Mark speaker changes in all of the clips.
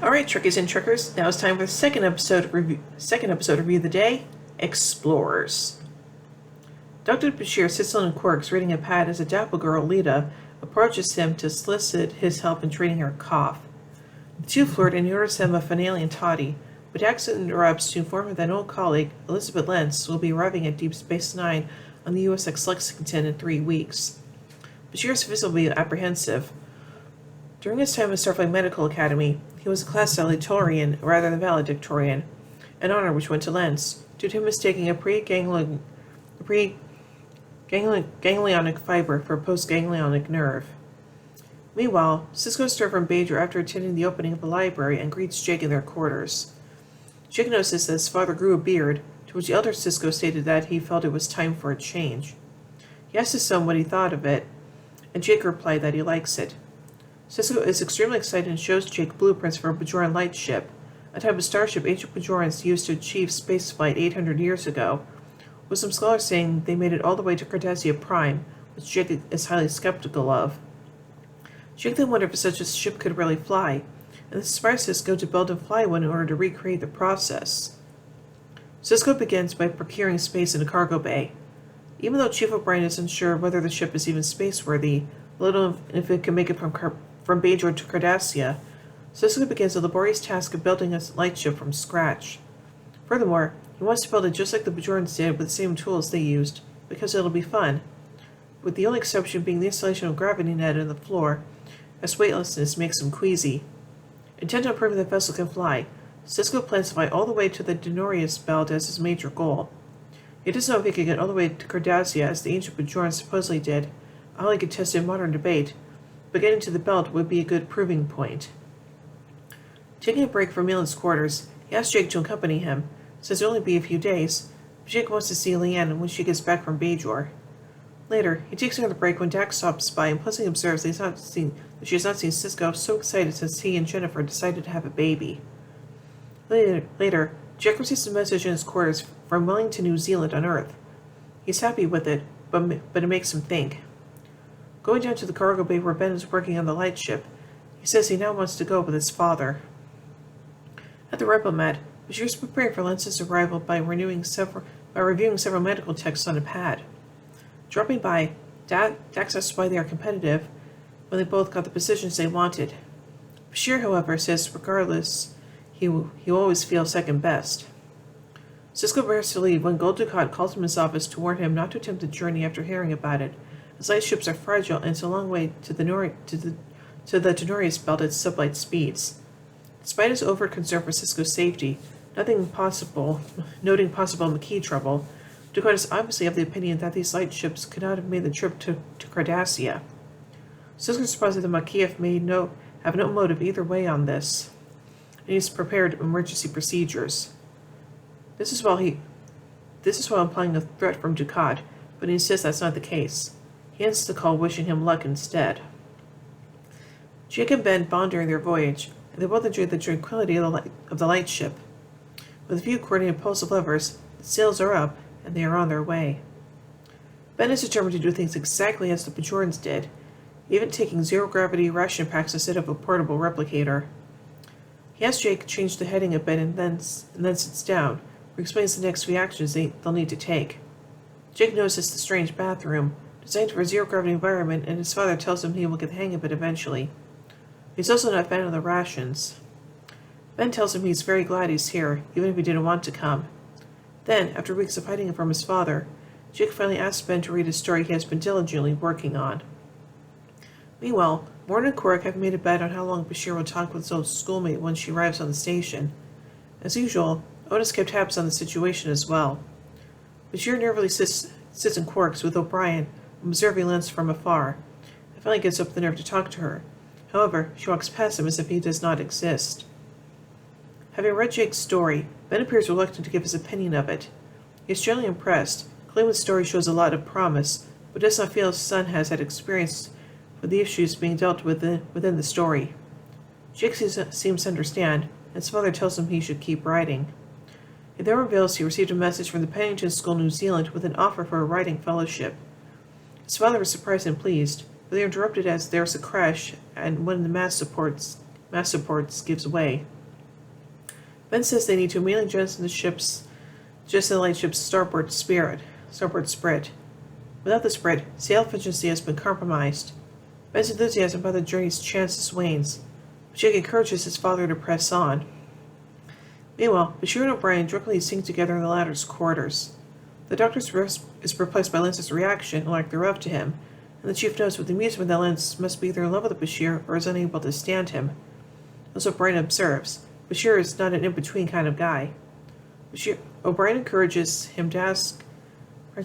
Speaker 1: Alright, Trekkies and Trekkers, now it's time for the second episode of Review of the Day, Explorers. Dr. Bashir sits on Quark's reading a pad as a dapple girl, Lita, approaches him to solicit his help in treating her cough. The two flirt and he orders him a finale and toddy, but Dax interrupts to inform him that an old colleague, Elizabeth Lentz, will be arriving at Deep Space Nine on the USS Lexington in 3 weeks. Bashir is visibly apprehensive. During his time at Starfleet Medical Academy, he was a class salutatorian rather than valedictorian, an honor which went to Lentz, due to him mistaking a pre-ganglionic fiber for a post-ganglionic nerve. Meanwhile, Sisko is from Bajor after attending the opening of the library and greets Jake in their quarters. Jake notices that his father grew a beard, to which the elder Sisko stated that he felt it was time for a change. He asked his son what he thought of it, and Jake replied that he likes it. Sisko is extremely excited and shows Jake blueprints for a Bajoran lightship, a type of starship ancient Bajorans used to achieve spaceflight 800 years ago, with some scholars saying they made it all the way to Cardassia Prime, which Jake is highly skeptical of. Jake then wondered if such a ship could really fly, and this inspires Sisko to build and fly one in order to recreate the process. Sisko begins by procuring space in a cargo bay. Even though Chief O'Brien is unsure whether the ship is even spaceworthy, let alone if it can make it from Bajor to Cardassia, Sisko begins the laborious task of building a lightship from scratch. Furthermore, he wants to build it just like the Bajorans did with the same tools they used, because it'll be fun, with the only exception being the installation of a gravity net in the floor, as weightlessness makes him queasy. Intent on proving the vessel can fly, Sisko plans to fly all the way to the Denorius belt as his major goal. He doesn't know if he can get all the way to Cardassia as the ancient Bajorans supposedly did, a highly contested modern debate, but getting to the belt would be a good proving point. Taking a break from Milan's quarters, he asks Jake to accompany him, says it'll only be a few days, but Jake wants to see Leanne when she gets back from Bajor. Later, he takes another break when Dax stops by and pleasantly observes that she has not seen Sisko so excited since he and Jennifer decided to have a baby. Later, Jake receives a message in his quarters from Wellington, New Zealand on Earth. He's happy with it, but it makes him think. Going down to the cargo bay where Ben is working on the lightship, he says he now wants to go with his father. At the Replimat, Bashir is preparing for Lentz's arrival by reviewing several medical texts on a pad. Dropping by, Dax asks why they are competitive when they both got the positions they wanted. Bashir, however, says regardless, he will always feel second best. Sisko prepares to leave when Gul Dukat calls him in his office to warn him not to attempt the journey after hearing about it, as light ships are fragile and it's a long way to the Denorius belt at sublight speeds. Despite his overt concern for Sisko's safety, noting possible Maquis trouble, Dukat is obviously of the opinion that these light ships could not have made the trip to Cardassia. Sisko is positive the Maquis have no motive either way on this, and he's prepared emergency procedures. This is while implying a threat from Dukat, but he insists that's not the case. He ends the call wishing him luck instead. Jake and Ben bond during their voyage, and they both enjoy the tranquility of the lightship. With a few coordinated pulls of levers, the sails are up, and they are on their way. Ben is determined to do things exactly as the Bajorans did, even taking zero-gravity ration packs instead of a portable replicator. He asks Jake to change the heading a bit and then sits down, where he explains the next few actions they'll need to take. Jake notices the strange bathroom, designed for a zero-gravity environment, and his father tells him he will get the hang of it eventually. He's also not a fan of the rations. Ben tells him he's very glad he's here, even if he didn't want to come. Then, after weeks of hiding it from his father, Jake finally asks Ben to read a story he has been diligently working on. Meanwhile, Morn and Quark have made a bet on how long Bashir will talk with his old schoolmate when she arrives on the station. As usual, Otis kept tabs on the situation as well. Bashir nervously sits in Quark's with O'Brien, observing Lentz from afar, and finally gets up the nerve to talk to her. However, she walks past him as if he does not exist. Having read Jake's story, Ben appears reluctant to give his opinion of it. He is generally impressed, claiming the story shows a lot of promise, but does not feel his son has had experience with the issues being dealt with within the story. Jake seems to understand, and his father tells him he should keep writing. He then reveals he received a message from the Pennington School, New Zealand, with an offer for a writing fellowship. His father was surprised and pleased, but they are interrupted as there is a crash and one of the mast supports mass supports gives way. Ben says they need to immediately jettison the lightship's starboard spread. Without the spread, sail efficiency has been compromised. Ben's enthusiasm about the journey's chances wanes, but Jake encourages his father to press on. Meanwhile, Bashir and O'Brien drunkenly sing together in the latter's quarters. The doctor is perplexed by Lance's reaction, or lack thereof, to him, and the chief knows with amusement that Lance must be either in love with Bashir or is unable to stand him. As O'Brien observes, Bashir is not an in-between kind of guy. O'Brien encourages him to ask her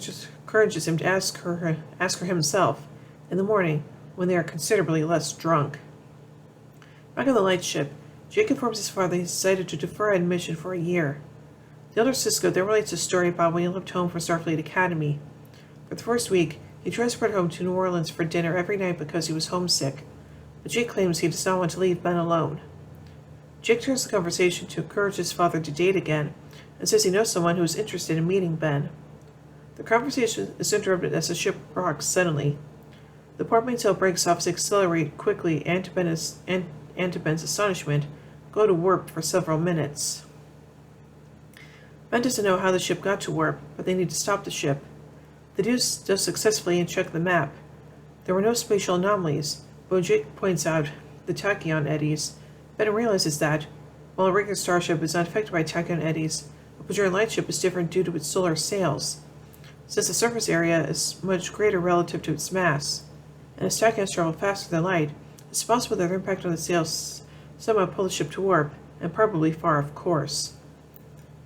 Speaker 1: himself in the morning when they are considerably less drunk. Back on the lightship, Jake informs his father he decided to defer admission for a year. The elder Sisko then relates a story about when he left home for Starfleet Academy. For the first week, he transferred home to New Orleans for dinner every night because he was homesick, but Jake claims he does not want to leave Ben alone. Jake turns the conversation to encourage his father to date again, and says he knows someone who is interested in meeting Ben. The conversation is interrupted as the ship rocks suddenly. The port mainsail breaks off as they accelerate quickly, and to Ben's astonishment, go to warp for several minutes. Ben doesn't know how the ship got to warp, but they need to stop the ship. They do so successfully and check the map. There were no spatial anomalies, but when Jake points out the tachyon eddies, Ben realizes that, while a regular starship is not affected by tachyon eddies, a Bajoran lightship is different due to its solar sails. Since the surface area is much greater relative to its mass, and as tachyons travel faster than light, it's possible that their impact on the sails somehow pull the ship to warp, and probably far off course.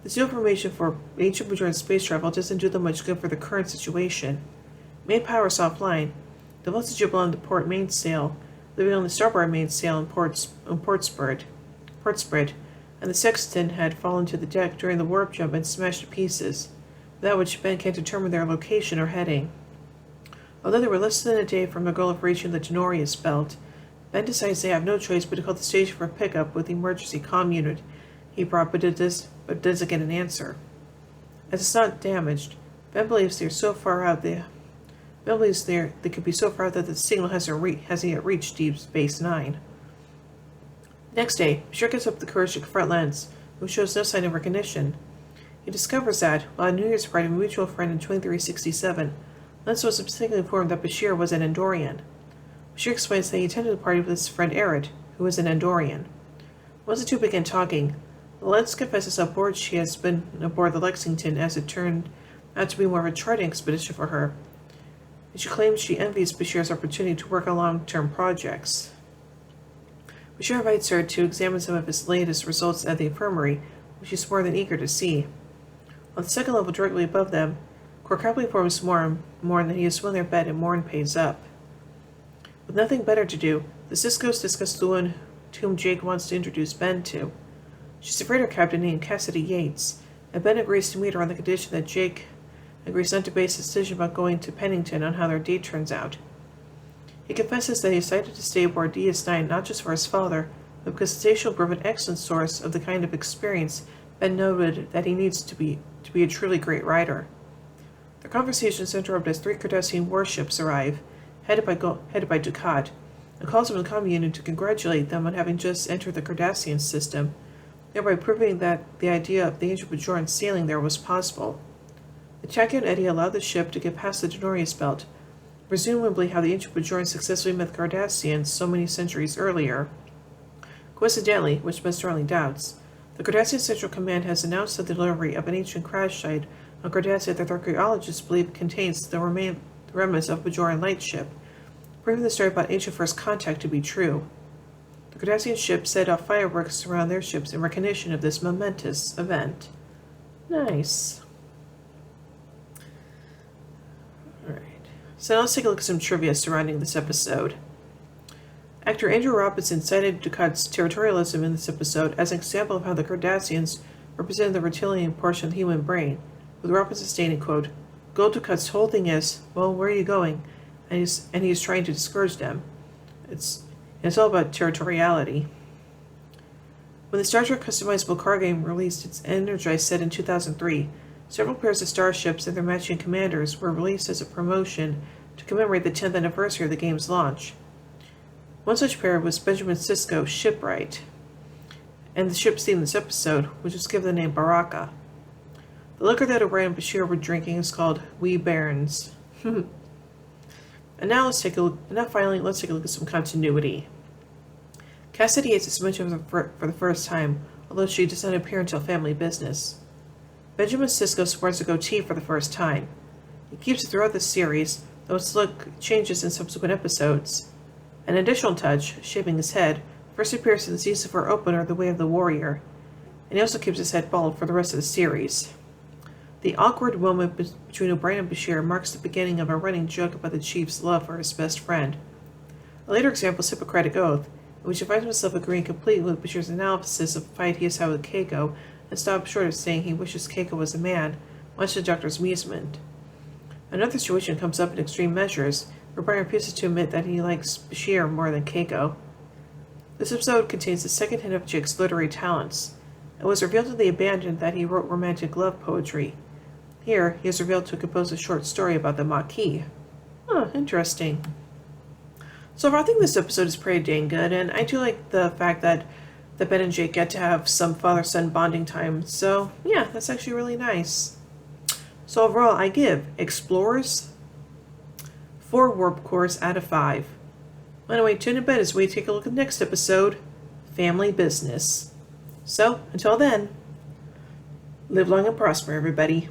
Speaker 1: This new information for ancient Bajoran space travel doesn't do them much good for the current situation. Main power is offline, the voltage along the port mainsail, leaving on the starboard mainsail and port spread, and the sextant had fallen to the deck during the warp jump and smashed to pieces, without which Ben can't determine their location or heading. Although they were less than a day from the goal of reaching the Denorius belt, Ben decides they have no choice but to call the station for pickup with the emergency comm unit he brought, but doesn't get an answer. As it's not damaged, Ben believes they could be so far out that the signal hasn't yet reached Deep Space Nine. Next day, Bashir gets up the courage to confront Lance, who shows no sign of recognition. He discovers that, while on New Year's party of a mutual friend in 2367, Lance was mistakenly informed that Bashir was an Andorian. Bashir explains that he attended the party with his friend Arid, who was an Andorian. Once the two begin talking, Lance confesses how bored she has been aboard the Lexington, as it turned out to be more of a charting expedition for her, and she claims she envies Bashir's opportunity to work on long-term projects. Bashir invites her to examine some of his latest results at the infirmary, which she's more than eager to see. On the second level directly above them, Cork informs Morn that he has won their bet and Morn pays up. With nothing better to do, the Siskos discuss the one to whom Jake wants to introduce Ben to. She's a freighter captain named Cassidy Yates, and Ben agrees to meet her on the condition that Jake agrees not to base his decision about going to Pennington on how their date turns out. He confesses that he decided to stay aboard DS9 not just for his father, but because the station will prove an excellent source of the kind of experience Ben noted that he needs to be a truly great rider. Their conversations interrupt as 3 Cardassian warships arrive, headed by Dukat, and calls on the comm unit to congratulate them on having just entered the Cardassian system, thereby proving that the idea of the ancient Bajoran sailing there was possible. The Tachyon eddy allowed the ship to get past the Denorius belt, presumably how the ancient Bajoran successfully met the Cardassians so many centuries earlier. Coincidentally, which Ben strongly doubts, the Cardassian Central Command has announced the delivery of an ancient crash site on Cardassia that archaeologists believe contains the remnants of a Bajoran lightship, proving the story about ancient first contact to be true. The Cardassian ship set off fireworks around their ships in recognition of this momentous event. Nice. Alright, so now let's take a look at some trivia surrounding this episode. Actor Andrew Robinson cited Dukat's territorialism in this episode as an example of how the Cardassians represented the reptilian portion of the human brain, with Robinson stating, quote, Gul Dukat's whole thing is, well, where are you going? And he's trying to discourage them. It's all about territoriality. When the Star Trek customizable card game released its Energized set in 2003, several pairs of starships and their matching commanders were released as a promotion to commemorate the 10th anniversary of the game's launch. One such pair was Benjamin Sisko's Shipwright, and the ship's theme this episode, which was given the name Baraka. The liquor that O'Brien and Bashir were drinking is called Wee Bairns. And now let's take a look at some continuity. Cassidy hates suspension for the first time, although she does not appear until family business. Benjamin Sisko sports a goatee for the first time. He keeps it throughout the series, though its look changes in subsequent episodes. An additional touch, shaving his head, first appears in the season 4 opener, The Way of the Warrior, and he also keeps his head bald for the rest of the series. The awkward moment between O'Brien and Bashir marks the beginning of a running joke about the chief's love for his best friend. A later example is Hippocratic Oath, in which he finds himself agreeing completely with Bashir's analysis of the fight he has had with Keiko, and stops short of saying he wishes Keiko was a man, much to the Doctor's amusement. Another situation comes up in Extreme Measures, where Brian refuses to admit that he likes Bashir more than Keiko. This episode contains the second hint of Jake's literary talents. It was revealed in The Abandoned that he wrote romantic love poetry. Here, he is revealed to compose a short story about the Maquis. Interesting. So I think this episode is pretty dang good, and I do like the fact that Ben and Jake get to have some father-son bonding time. So, yeah, that's actually really nice. So overall, I give Explorers 4 warp cores out of 5. Anyway, tune in as we take a look at the next episode, Family Business. So, until then, live long and prosper, everybody.